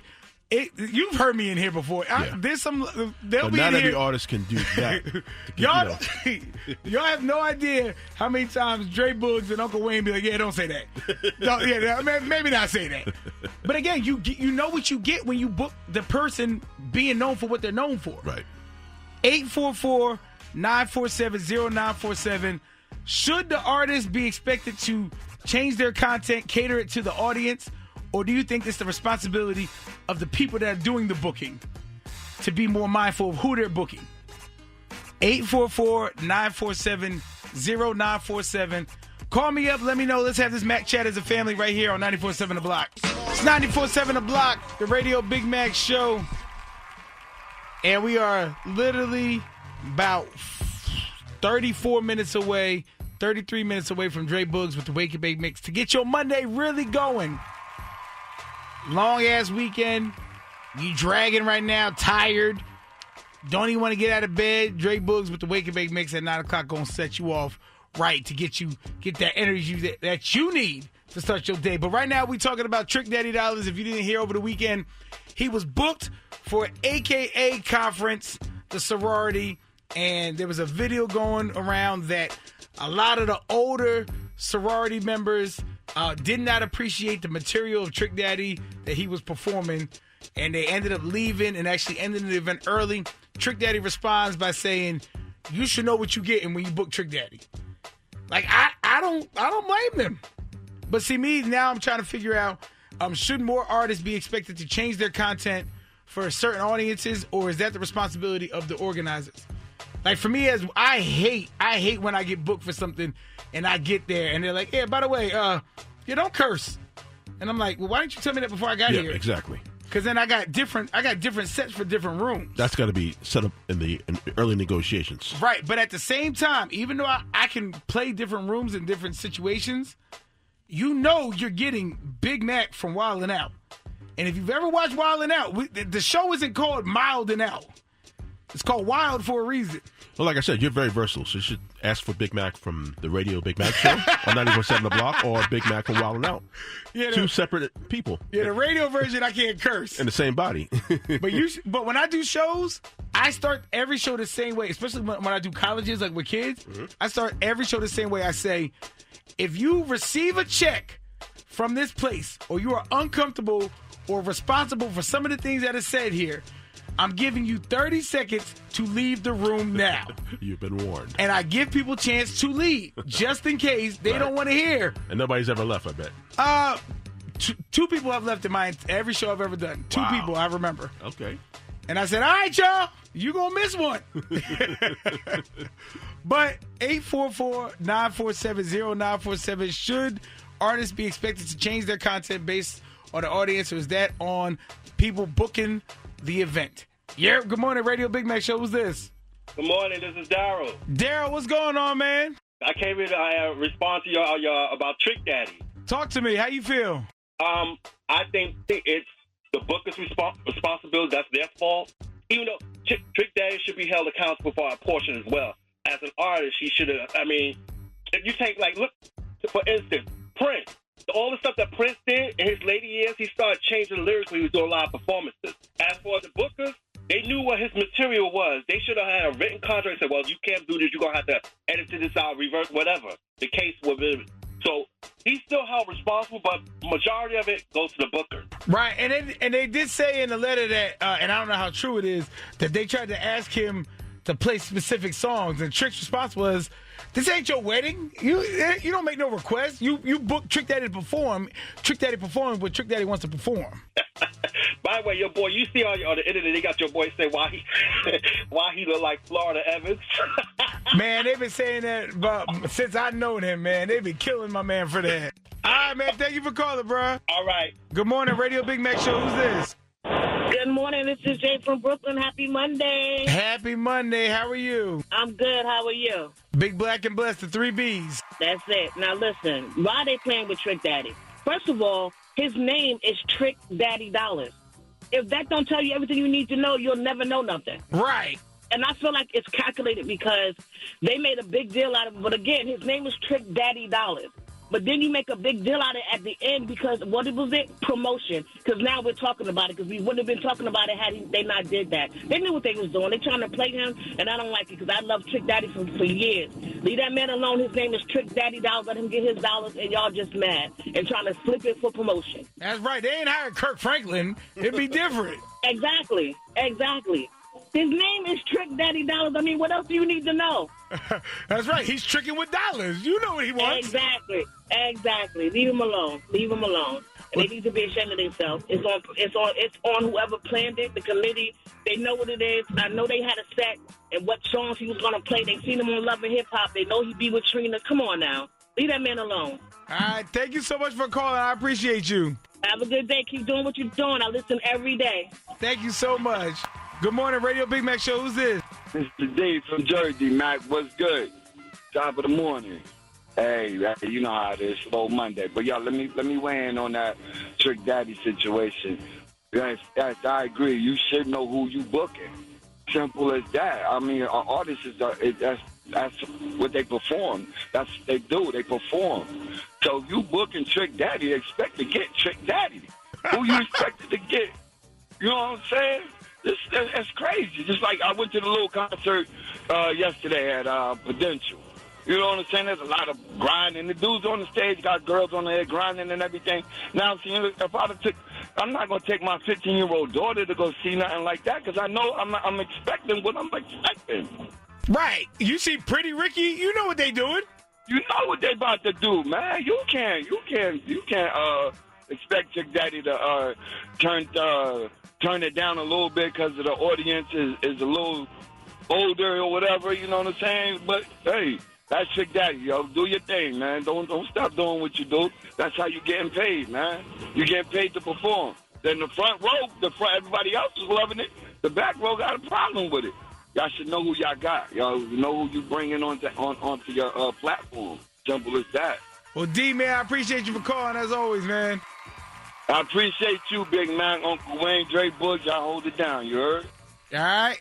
you've heard me in here before. Yeah. There's some. But not every artist can do that. Y'all have no idea how many times Dre Boogs and Uncle Wayne be like, yeah, don't say that. Maybe not say that. But again, you know what you get when you book the person being known for what they're known for. Right. 844-947-0947. Should the artist be expected to change their content, cater it to the audience, or do you think it's the responsibility of the people that are doing the booking to be more mindful of who they're booking? 844-947-0947. Call me up. Let me know. Let's have this Mack chat as a family right here on 94.7 The Block. It's 94.7 The Block, the Radio Big Mac Show. And we are literally about 34 minutes away, 33 minutes away from Dre Boogs with the Wake Bake Mix to get your Monday really going. Long-ass weekend. You dragging right now, tired. Don't even want to get out of bed. Dre Boogs with the Wake Bake Mix at 9 o'clock going to set you off right to get that energy that you need to start your day. But right now we talking about Trick Daddy dollars. If you didn't hear over the weekend, he was booked for AKA conference, the sorority, and there was a video going around that a lot of the older sorority members did not appreciate the material of Trick Daddy that he was performing, and they ended up leaving and actually ending the event early. Trick Daddy responds by saying, you should know what you're getting when you book Trick Daddy. Like, I don't blame them. But see, me, now I'm trying to figure out, should more artists be expected to change their content for certain audiences, or is that the responsibility of the organizers? Like, for me, I hate when I get booked for something and I get there and they're like, yeah, by the way, you don't curse. And I'm like, well, why didn't you tell me that before I got here? Yeah, exactly. Because then I got different sets for different rooms. That's got to be set up in the early negotiations. Right, but at the same time, even though I can play different rooms in different situations, you know you're getting Big Mac from Wildin' Out. And if you've ever watched Wildin' Out, the show isn't called Mildin' Out. It's called Wild for a reason. Well, like I said, you're very versatile, so you should ask for Big Mac from the Radio Big Mac Show on 91.7 The Block or Big Mac from Wild 'N Out. Yeah, Two separate people. Yeah, the radio version, I can't curse. In the same body. But when I do shows, I start every show the same way, especially when I do colleges, like with kids. Mm-hmm. I start every show the same way. I say, if you receive a check from this place or you are uncomfortable or responsible for some of the things that are said here, I'm giving you 30 seconds to leave the room now. You've been warned. And I give people a chance to leave, just in case they don't want to hear. And nobody's ever left, I bet. Two people have left in every show I've ever done. Two people I remember. Okay. And I said, all right, y'all, you gonna miss one. But 844-947-0947, should artists be expected to change their content based on the audience, or is that on people booking the event? Yeah, good morning, Radio Big Mac Show. Who's this? Good morning, this is Daryl. Daryl, what's going on, man? I came in to respond to y'all about Trick Daddy. Talk to me. How you feel? I think it's the booker's responsibility. That's their fault. Even though Trick Daddy should be held accountable for a portion as well. As an artist, he should have. I mean, if you take, like, look, for instance, Prince. All the stuff that Prince did in his later years, he started changing the lyrics when he was doing live performances. As for the bookers, they knew what his material was. They should have had a written contract and said, well, you can't do this. You're going to have to edit this out, reverse, whatever. The case would be. So he's still held responsible, but majority of it goes to the booker. Right, and they did say in the letter that, and I don't know how true it is, that they tried to ask him to play specific songs, and Trick's response was, this ain't your wedding. You don't make no requests. You book Trick Daddy to perform. Trick Daddy performs what Trick Daddy wants to perform. By the way, your boy, you see on the internet, they got your boy say why he look like Florida Evans. Man, they've been saying that since I known him, man. They've been killing my man for that. All right, man. Thank you for calling, bro. All right. Good morning, Radio Big Mac Show. Who's this? Good morning. This is Jay from Brooklyn. Happy Monday. Happy Monday. How are you? I'm good. How are you? Big Black and Blessed, the 3 Bs. That's it. Now, listen. Why are they playing with Trick Daddy? First of all, his name is Trick Daddy Dollars. If that don't tell you everything you need to know, you'll never know nothing. Right. And I feel like it's calculated because they made a big deal out of it. But again, his name is Trick Daddy Dollars. But then you make a big deal out of it at the end because what was it? Promotion. Because now we're talking about it because we wouldn't have been talking about it had they not did that. They knew what they was doing. They trying to play him, and I don't like it because I love Trick Daddy for years. Leave that man alone. His name is Trick Daddy Dollars. Let him get his dollars, and y'all just mad and trying to flip it for promotion. That's right. They ain't hired Kirk Franklin. It'd be different. Exactly. His name is Trick Daddy Dollars. I mean, what else do you need to know? That's right. He's tricking with dollars. You know what he wants. Exactly. Leave him alone. And they need to be ashamed of themselves. It's on whoever planned it, the committee. They know what it is. I know they had a set and what songs he was going to play. They seen him on Love and Hip Hop. They know he'd be with Trina. Come on now. Leave that man alone. All right. Thank you so much for calling. I appreciate you. Have a good day. Keep doing what you're doing. I listen every day. Thank you so much. Good morning, Radio Big Mac Show. Who's this? This is Dave from Jersey, Mack. What's good? Top of the morning. Hey, you know how it is, slow Monday. But, y'all, let me weigh in on that Trick Daddy situation. Yes, I agree. You should know who you booking. Simple as that. I mean, artists, that's what they perform. That's what they do. They perform. So if you booking Trick Daddy, expect to get Trick Daddy. Who you expected to get? You know what I'm saying? That's crazy. Just like I went to the little concert yesterday at Prudential. You know what I'm saying? There's a lot of grinding. The dudes on the stage got girls on their head grinding and everything. Now, see, if I'm not going to take my 15-year-old daughter to go see nothing like that because I know I'm expecting what I'm expecting. Right. You see Pretty Ricky, you know what they doing. You know what they about to do, man. You can't expect Trick Daddy to turn it down a little bit because the audience is a little older or whatever, you know what I'm saying? But, hey, that's Trick Daddy, yo. Do your thing, man. Don't stop doing what you do. That's how you getting paid, man. You getting paid to perform. Then the front row, everybody else is loving it. The back row got a problem with it. Y'all should know who y'all got. Y'all know who you bringing onto your platform. Simple as that. Well, D, man, I appreciate you for calling, as always, man. I appreciate you, Big Mac, Uncle Wayne, Dre Boogs. Y'all hold it down, you heard? All right,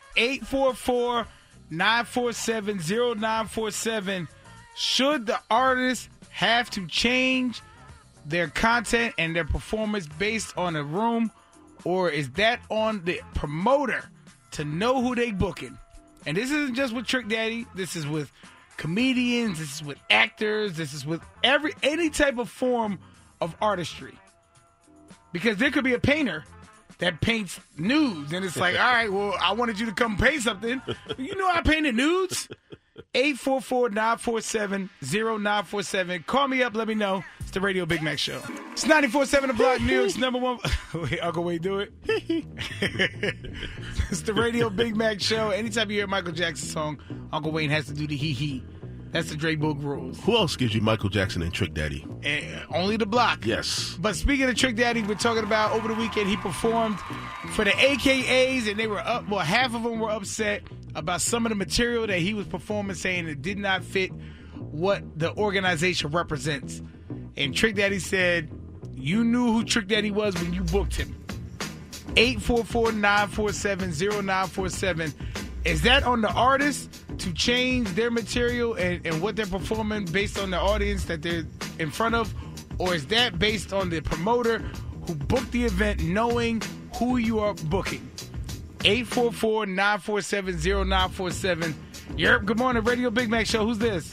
844-947-0947. Should the artist have to change their content and their performance based on a room, or is that on the promoter to know who they booking? And this isn't just with Trick Daddy. This is with comedians. This is with actors. This is with any type of form of artistry. Because there could be a painter that paints nudes, and it's like, all right, well, I wanted you to come paint something. You know I painted nudes. 844-947-0947. Call me up. Let me know. It's the Radio Big Mac Show. It's 94.7 The Block, New York's number one. Wait, Uncle Wade, do it. It's the Radio Big Mac Show. Anytime you hear a Michael Jackson song, Uncle Wayne has to do the hee-hee. That's the Dre Boogs rules. Who else gives you Michael Jackson and Trick Daddy? Only the Block. Yes. But speaking of Trick Daddy, we're talking about over the weekend, he performed for the AKAs, and they were up. Well, half of them were upset about some of the material that he was performing, saying it did not fit what the organization represents. And Trick Daddy said, you knew who Trick Daddy was when you booked him. 844-947-0947. Is that on the artist to change their material and what they're performing based on the audience that they're in front of? Or is that based on the promoter who booked the event knowing who you are booking? 844-947-0947. Yerp, good morning, Radio Big Mac Show. Who's this?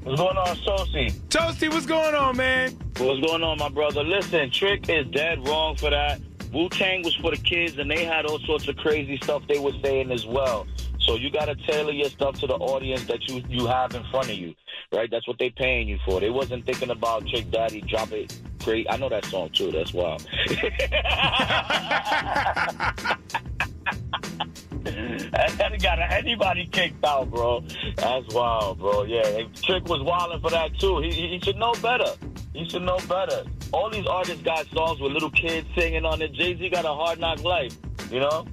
What's going on, Toasty? Toasty, what's going on, man? What's going on, my brother? Listen, Trick is dead wrong for that. Wu-Tang was for the kids, and they had all sorts of crazy stuff they were saying as well. So you got to tailor your stuff to the audience that you have in front of you, right? That's what they paying you for. They wasn't thinking about Trick Daddy, drop it great. I know that song, too. That's wild. That got anybody kicked out, bro. That's wild, bro. Yeah, Trick was wilding for that, too. He should know better. He should know better. All these artists got songs with little kids singing on it. Jay-Z got a hard knock life, you know?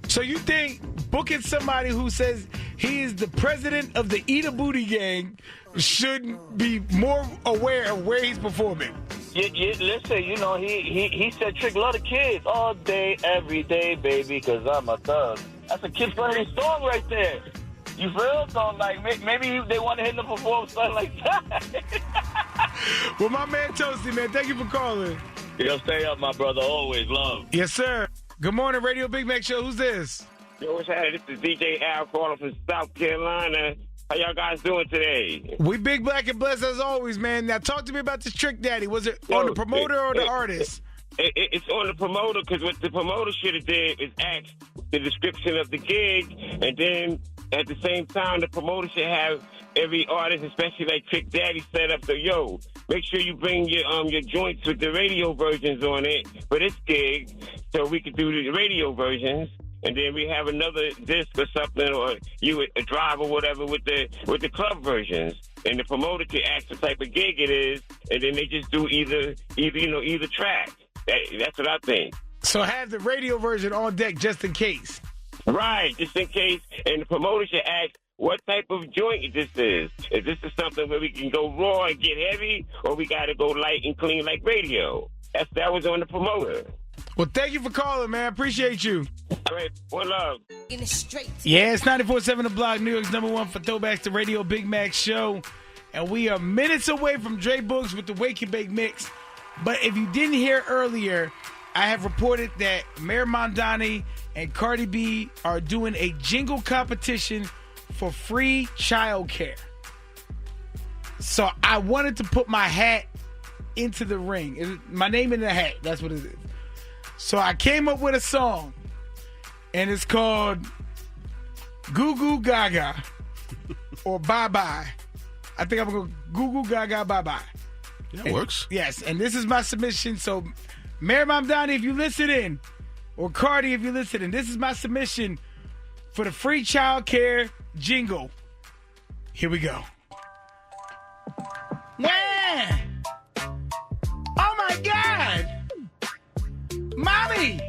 So you think booking somebody who says he is the president of the Eat a Booty Gang should be more aware of where he's performing? Yeah, listen, you know, he said Trick love the kids all day, every day, baby, because I'm a thug. That's a kid-friendly song right there. You feel? So, like, maybe they want him to perform something like that. Well, my man Toasty, man, thank you for calling. Yo, stay up, my brother. Always love. Yes, sir. Good morning, Radio Big Mac Show. Who's this? Yo, what's happening? This is DJ Al calling from South Carolina. How y'all guys doing today? We big, black, and blessed as always, man. Now, talk to me about this Trick Daddy. Was it on the promoter or the artist? It's on the promoter, because what the promoter should have did is ask the description of the gig, and then at the same time, the promoter should have every artist, especially like Trick Daddy, set up the make sure you bring your joints with the radio versions on it for this gig, so we can do the radio versions. And then we have another disc or something, or a drive or whatever with the club versions. And the promoter can ask the type of gig it is, and then they just do either track. That's what I think. So have the radio version on deck just in case. Right, just in case. And the promoter should ask what type of joint this is. Is this something where we can go raw and get heavy, or we got to go light and clean like radio? That was on the promoter. Well, thank you for calling, man. Appreciate you. All right, one love. Yeah, it's 94.7 The Block, New York's number one for Throwbacks, the Radio Big Mac Show. And we are minutes away from Dre Boogs with the Wake and Bake Mix. But if you didn't hear earlier, I have reported that Mayor Mondani and Cardi B are doing a jingle competition for free childcare. So I wanted to put my hat into the ring. My name in the hat, that's what it is. So I came up with a song, and it's called Goo Goo Gaga or Bye Bye. I think I'm going to go Goo Goo Gaga Bye Bye. That works. Yes, and this is my submission. So Mayor Mamdani, if you listen in, or Cardi, if you listen in, this is my submission for the free child care jingle. Here we go. Yeah! Oh my God! Mommy!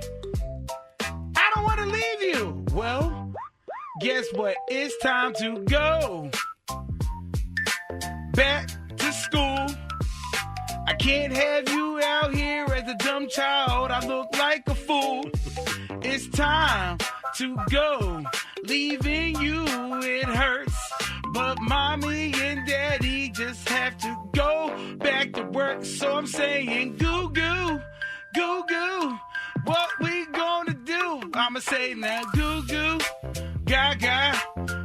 I don't want to leave you! Well, guess what? It's time to go back to school. I can't have you out here as a dumb child. I look like a fool. It's time to go. Leaving you, it hurts. But mommy and daddy just have to go back to work. So I'm saying, goo goo, goo goo. What we gonna do? I'ma say now, goo goo, gaga.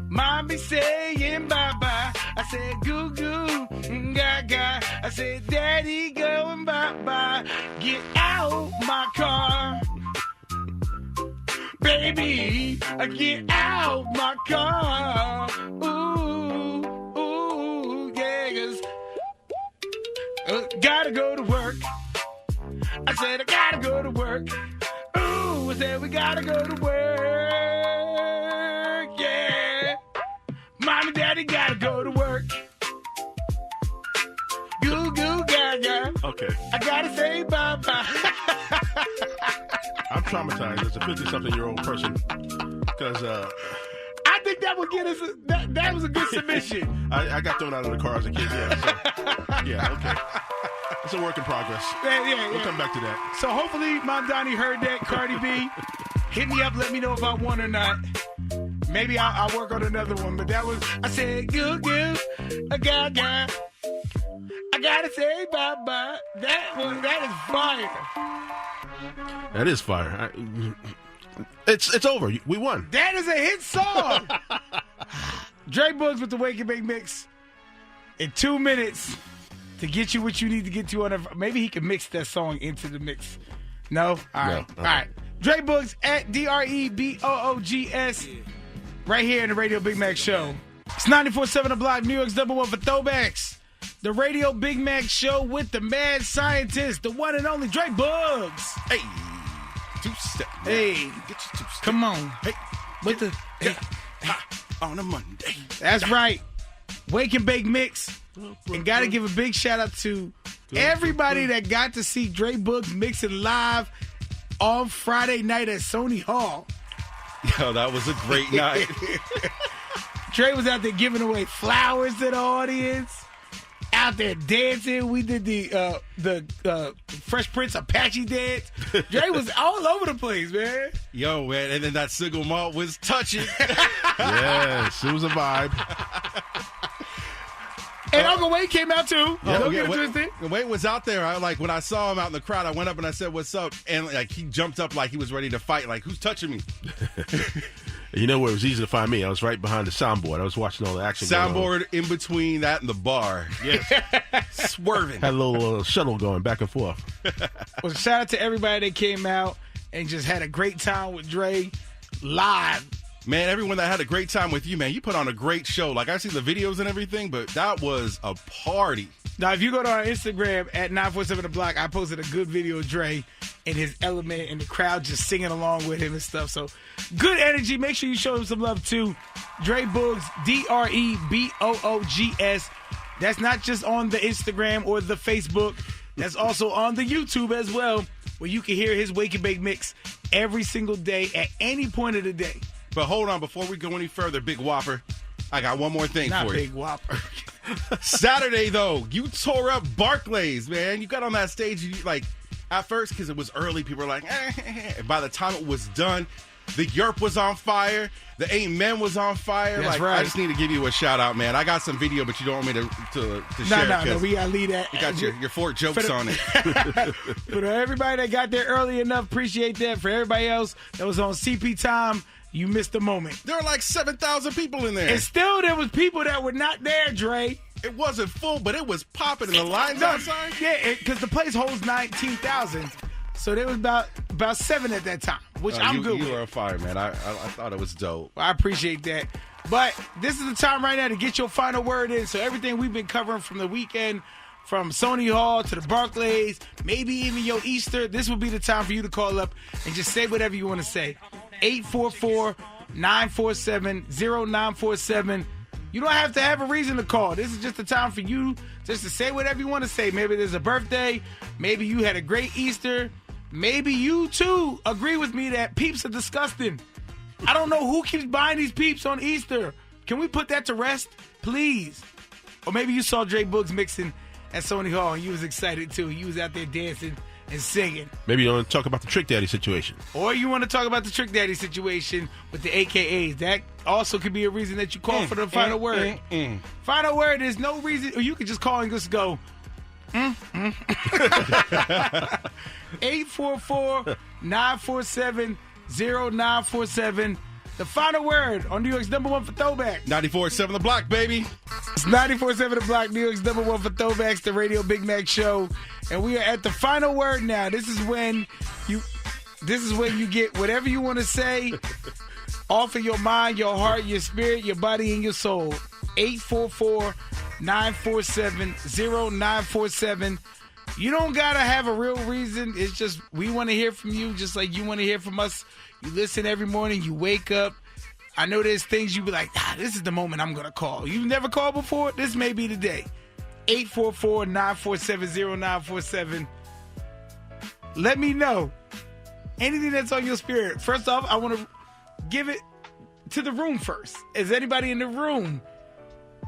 Mommy saying bye bye. I said goo goo, gaga. I said daddy going bye bye. Get out my car, baby. Get out my car. Ooh, ooh, yeah, 'cause gotta go to work. I said I gotta go to work. Ooh, I said we gotta go to work. Yeah. Mom and daddy gotta go to work. Goo goo gaga. Okay. I gotta say bye bye. I'm traumatized as a 50-something-year-old person because I think that would get us. That was a good submission. I got thrown out of the car as a kid. Yeah. So, yeah. Okay. It's a work in progress. Yeah. We'll come back to that. So hopefully Mom Donnie heard that. Cardi B, hit me up. Let me know if I won or not. Maybe I'll work on another one. But that was, I said, goo goo, gaga. I gotta say bye bye. That is fire. That is fire. It's over. We won. That is a hit song. Dre Boogs with the Wake and Bake Mix in 2 minutes to get you what you need to get to on a. Maybe he can mix that song into the mix. No? All right. No. All right. Dre Boogs at DREBOOGS right here in the Radio Big Mac Show. It's 94.7 The Block, New York's #1 for Throwbacks. The Radio Big Mac Show with the mad scientist, the one and only Dre Boogs. Hey, two-step. Hey, Get your two-step. come on. Hey, With the hey, on a Monday. That's right. Wake and Bake Mix. And got to give a big shout out to everybody that got to see Dre Boogs mixing live on Friday night at Sony Hall. Yo, that was a great night. Dre was out there giving away flowers to the audience. Out there dancing. We did the Fresh Prince Apache dance. Dre was all over the place, man. Yo, man, and then that single malt was touching. Yes, it was a vibe. And Uncle Wade came out too. Don't get it twisted. Wade was out there. When I saw him out in the crowd, I went up and I said, "What's up?" And like he jumped up like he was ready to fight. Like, who's touching me? You know where it was easy to find me? I was right behind the soundboard. I was watching all the action. Soundboard in between that and the bar. Yes. Swerving. Had a little shuttle going back and forth. Well, shout out to everybody that came out and just had a great time with Dre live. Man, everyone that had a great time with you, man, you put on a great show. Like, I see the videos and everything, but that was a party. Now, if you go to our Instagram at 947 The Block, I posted a good video of Dre in his element and the crowd just singing along with him and stuff. So, good energy. Make sure you show him some love, too. Dre Boogs, DREBOOGS. That's not just on the Instagram or the Facebook. That's also on the YouTube as well, where you can hear his Wake and Bake Mix every single day at any point of the day. But hold on, before we go any further, Big Whopper, I got one more thing Not for you. Big Whopper. Saturday, though, you tore up Barclays, man. You got on that stage, you, like, at first, because it was early, people were like, and by the time it was done, the Yerp was on fire. The Amen was on fire. That's like, right. I just need to give you a shout out, man. I got some video, but you don't want me to share it. No, we got to leave that. You got your 4 jokes on it. For everybody that got there early enough, appreciate that. For everybody else that was on CP time, you missed the moment. There were like 7,000 people in there. And still, there was people that were not there, Dre. It wasn't full, but it was popping in the lines outside. Yeah, because the place holds 19,000. So there was about 7 at that time, which I'm good with. You were on fire, man. I thought it was dope. Well, I appreciate that. But this is the time right now to get your final word in. So everything we've been covering from the weekend, from Sony Hall to the Barclays, maybe even your Easter, this will be the time for you to call up and just say whatever you want to say. 844-947-0947. You don't have to have a reason to call. This is just the time for you just to say whatever you want to say. Maybe there's a birthday. Maybe you had a great Easter. Maybe you, too, agree with me that peeps are disgusting. I don't know who keeps buying these peeps on Easter. Can we put that to rest, please? Or maybe you saw Dre Boogs mixing at Sony Hall and you was excited, too. You was out there dancing and singing. Maybe you want to talk about the Trick Daddy situation. Or you want to talk about the Trick Daddy situation with the AKAs. That also could be a reason that you call for the final word. Final word is no reason. Or you could just call and just go, 844-947-0947. The final word on New York's #1 for Throwbacks. 94.7 The Block, baby. It's 94.7 The Block, New York's #1 for Throwbacks, the Radio Big Mac Show. And we are at the final word now. This is when you get whatever you want to say off of your mind, your heart, your spirit, your body, and your soul. 844-947-0947. You don't got to have a real reason. It's just we want to hear from you just like you want to hear from us. You listen every morning. You wake up. I know there's things you be like, this is the moment I'm going to call. You've never called before? This may be the day. 844-947-0947. Let me know anything that's on your spirit. First off, I want to give it to the room first. Is anybody in the room?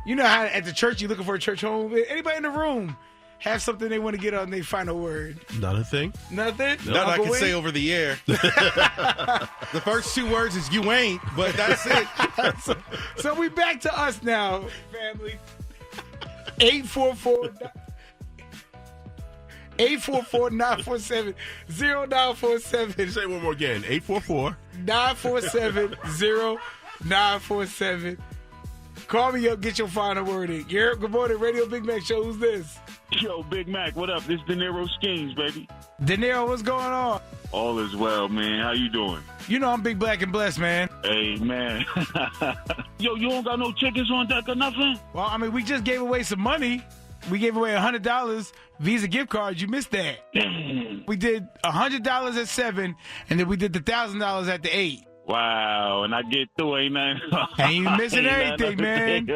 You know how at the church you're looking for a church home? Anybody in the room have something they want to get on their final word? Not a thing. Nothing? That I can say over the air. The first 2 words is you ain't, but that's it. So we back to us now, family. 844-947-0947. Say it one more again. 844-947-0947. Call me up, get your final word in. Good morning, Radio Big Mac Show. Who's this? Yo, Big Mac, what up? This is De Niro Schemes, baby. De Niro, what's going on? All is well, man. How you doing? You know I'm big, black, and blessed, man. Hey, man. Yo, you don't got no chickens on deck or nothing? Well, I mean, we just gave away some money. We gave away $100 Visa gift cards. You missed that. We did $100 at 7, and then we did the $1,000 at the 8. Wow, and I get through, ain't nothing. Ain't you missing anything, man.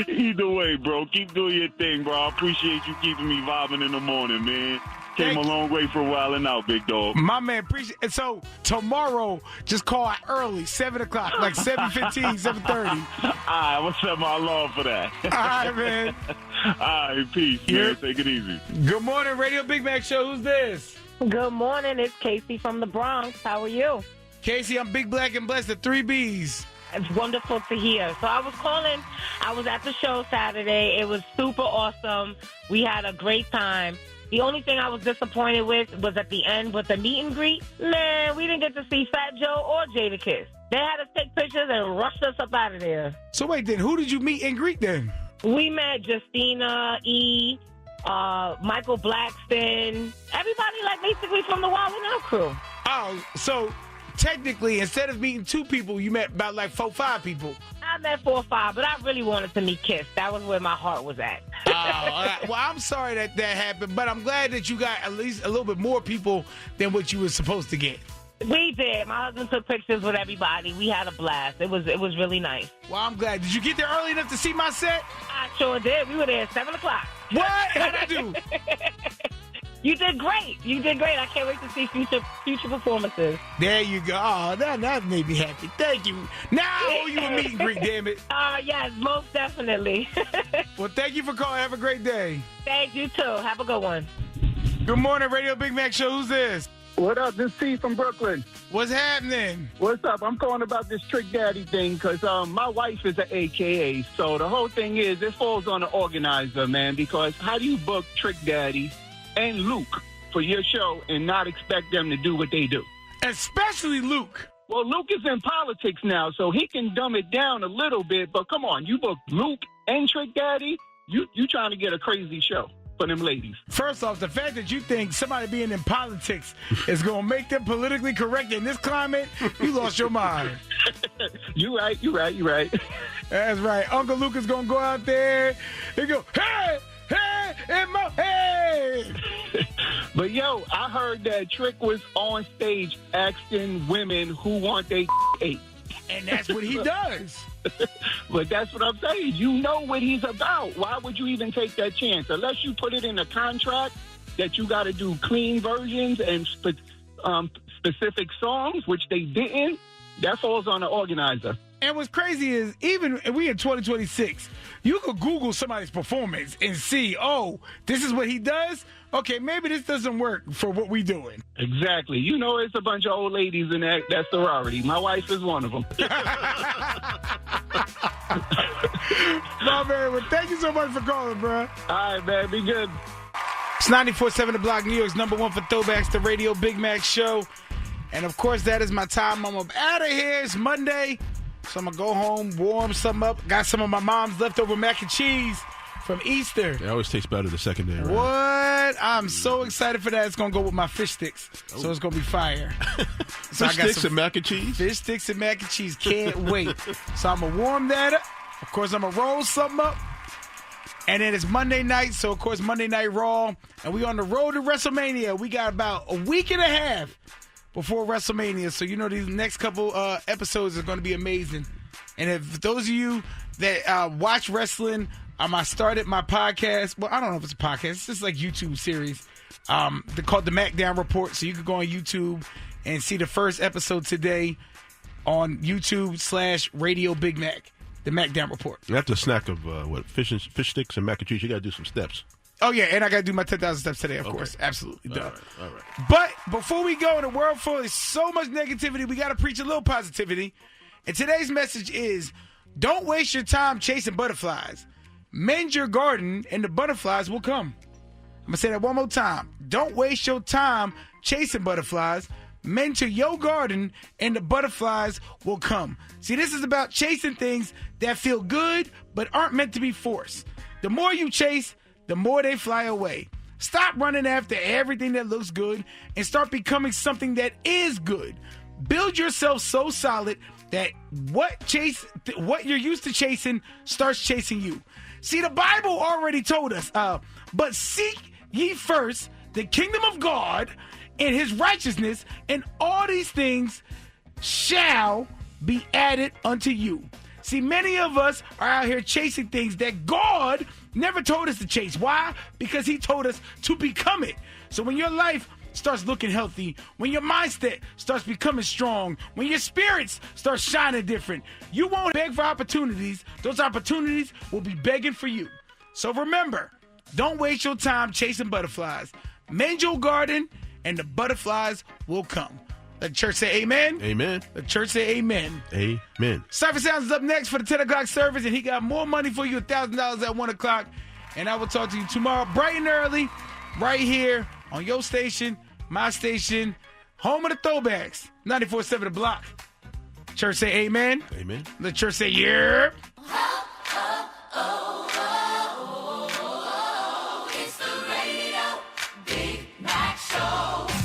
Either way, bro, keep doing your thing, bro. I appreciate you keeping me vibing in the morning, man. Came a long way for a while and out, big dog. My man, appreciate it. So tomorrow, just call early, 7 o'clock, like 7:15, 7:30. All right, I'm going to set my alarm for that. All right, man. All right, peace, man. Take it easy. Good morning, Radio Big Mac Show. Who's this? Good morning. It's Casey from the Bronx. How are you? Casey, I'm big, black, and blessed, the 3 Bs. It's wonderful to hear. So I was calling. I was at the show Saturday. It was super awesome. We had a great time. The only thing I was disappointed with was at the end with the meet and greet. Man, we didn't get to see Fat Joe or Jadakiss. They had us take pictures and rushed us up out of there. So wait, then who did you meet and greet then? We met Justina, E., Michael Blackston, everybody like basically from the Wild 'N Out crew. Oh, so technically, instead of meeting 2 people, you met about like 4 or 5 people. I met 4 or 5, but I really wanted to meet Kiss. That was where my heart was at. Well, I'm sorry that happened, but I'm glad that you got at least a little bit more people than what you were supposed to get. We did. My husband took pictures with everybody. We had a blast. It was really nice. Well, I'm glad. Did you get there early enough to see my set? I sure did. We were there at 7 o'clock. What? How'd I do? You did great. You did great. I can't wait to see future performances. There you go. Oh, that made me happy. Thank you. Now I owe you a meet and greet, damn it. Yes, most definitely. Well, thank you for calling. Have a great day. Thank you, too. Have a good one. Good morning, Radio Big Mac Show. Who's this? What up? This is T from Brooklyn. What's happening? What's up? I'm calling about this Trick Daddy thing because my wife is an AKA. So the whole thing is it falls on the organizer, man, because how do you book Trick Daddy and Luke for your show and not expect them to do what they do? Especially Luke. Well, Luke is in politics now, so he can dumb it down a little bit. But come on, you book Luke and Trick Daddy, you trying to get a crazy show for them ladies. First off, the fact that you think somebody being in politics is going to make them politically correct in this climate, you lost your mind. You right. That's right. Uncle Luke is going to go out there and go, hey, in my head. But, yo, I heard that Trick was on stage asking women who want they ate. And that's what he does. But that's what I'm saying. You know what he's about. Why would you even take that chance? Unless you put it in a contract that you got to do clean versions and specific songs, which they didn't, that falls on the organizer. And what's crazy is, even we in 2026, you could Google somebody's performance and see, oh, this is what he does? okay, maybe this doesn't work for what we doing. Exactly. You know, it's a bunch of old ladies in that sorority. My wife is one of them. No, man, well, thank you so much for calling, bro. All right, man. Be good. It's 94.7 The Block, New York's #1 for Throwbacks, the Radio Big Mac Show. And, of course, that is my time. I'm up out of here. It's Monday, so I'm going to go home, warm something up. Got some of my mom's leftover mac and cheese from Easter. It always tastes better the second day, right? What? I'm so excited for that. It's going to go with my fish sticks, so it's going to be fire. So Fish sticks and mac and cheese? Fish sticks and mac and cheese. Can't wait. So I'm going to warm that up. Of course, I'm going to roll something up. And then it's Monday night, so, of course, Monday Night Raw. And we on the road to WrestleMania. We got about a week and a half before WrestleMania. So, you know, these next couple episodes are going to be amazing. And if those of you that watch wrestling, I started my podcast. Well, I don't know if it's a podcast. It's just like YouTube series. They're called the Mack Down Report. So you can go on YouTube and see the first episode today on YouTube/Radio Big Mac. The Mack Down Report. After a snack of fish sticks and mac and cheese, you got to do some steps. Oh, yeah, and I got to do my 10,000 steps today, of course. Absolutely. All right. But before we go in a world full of so much negativity, we got to preach a little positivity. And today's message is, don't waste your time chasing butterflies. Mend your garden, and the butterflies will come. I'm going to say that one more time. Don't waste your time chasing butterflies. Mentor your garden, and the butterflies will come. See, this is about chasing things that feel good but aren't meant to be forced. The more you chase, the more they fly away. Stop running after everything that looks good and start becoming something that is good. Build yourself so solid that what you're used to chasing starts chasing you. See, the Bible already told us, but seek ye first the kingdom of God and his righteousness, and all these things shall be added unto you. See, many of us are out here chasing things that God never told us to chase. Why? Because he told us to become it. So when your life starts looking healthy, when your mindset starts becoming strong, when your spirits start shining different, you won't beg for opportunities. Those opportunities will be begging for you. So remember, don't waste your time chasing butterflies. Mend your garden, and the butterflies will come. Let the church say amen. Amen. The church say amen. Amen. Cypher Sounds is up next for the 10 o'clock service, and he got more money for you, $1,000 at 1 o'clock. And I will talk to you tomorrow bright and early, right here on your station, my station, home of the Throwbacks, 94.7 The Block. Church say amen. Amen. The church say yeah.